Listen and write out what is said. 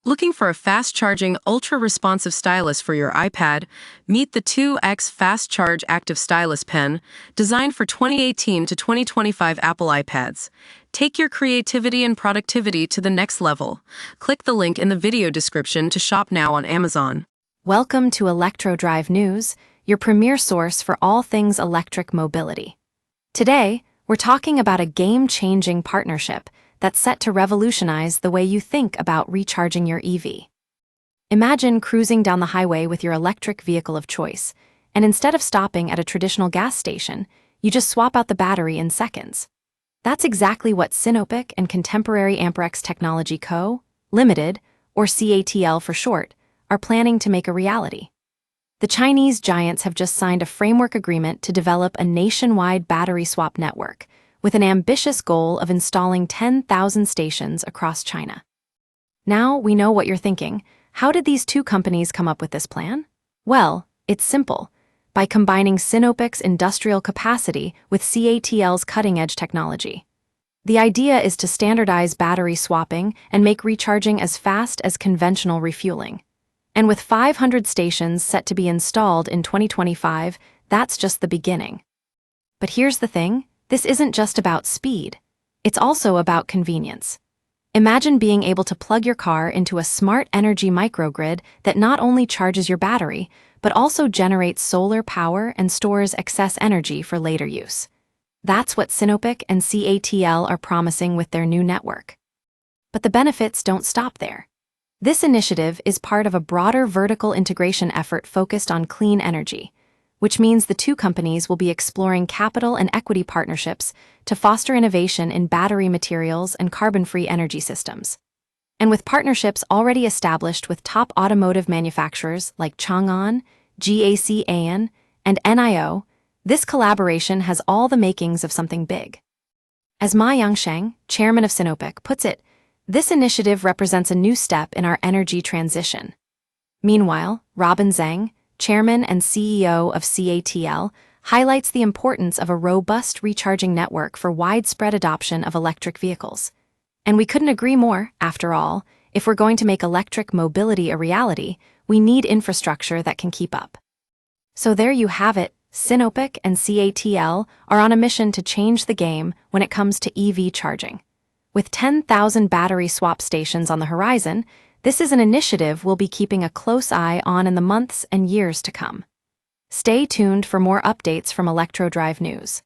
Looking for a fast-charging, ultra-responsive stylus for your iPad? Meet the 2X Fast Charge Active Stylus Pen, designed for 2018 to 2025 Apple iPads. Take your creativity and productivity to the next level. Click the link in the video description to shop now on Amazon. Welcome to ElectroDrive News, your premier source for all things electric mobility. Today, we're talking about a game-changing partnership that's set to revolutionize the way you think about recharging your EV. Imagine cruising down the highway with your electric vehicle of choice, and instead of stopping at a traditional gas station, you just swap out the battery in seconds. That's exactly what Sinopec and Contemporary Amperex Technology Co., Limited, or CATL for short, are planning to make a reality. The Chinese giants have just signed a framework agreement to develop a nationwide battery swap network, with an ambitious goal of installing 10,000 stations across China. Now we know what you're thinking. How did these two companies come up with this plan? Well, it's simple. By combining Sinopec's industrial capacity with CATL's cutting-edge technology. The idea is to standardize battery swapping and make recharging as fast as conventional refueling. And with 500 stations set to be installed in 2025, that's just the beginning. But here's the thing. This isn't just about speed. It's also about convenience. Imagine being able to plug your car into a smart energy microgrid that not only charges your battery, but also generates solar power and stores excess energy for later use. That's what Sinopec and CATL are promising with their new network. But the benefits don't stop there. This initiative is part of a broader vertical integration effort focused on clean energy, which means the two companies will be exploring capital and equity partnerships to foster innovation in battery materials and carbon-free energy systems. And with partnerships already established with top automotive manufacturers like Chang'an, GAC-AN, and NIO, this collaboration has all the makings of something big. As Ma Yangsheng, chairman of Sinopec, puts it, this initiative represents a new step in our energy transition. Meanwhile, Robin Zhang, chairman and CEO of CATL, highlights the importance of a robust recharging network for widespread adoption of electric vehicles. And we couldn't agree more, after all. If we're going to make electric mobility a reality, we need infrastructure that can keep up. So there you have it. Sinopec and CATL are on a mission to change the game when it comes to EV charging. With 10,000 battery swap stations on the horizon, this is an initiative we'll be keeping a close eye on in the months and years to come. Stay tuned for more updates from ElectroDrive News.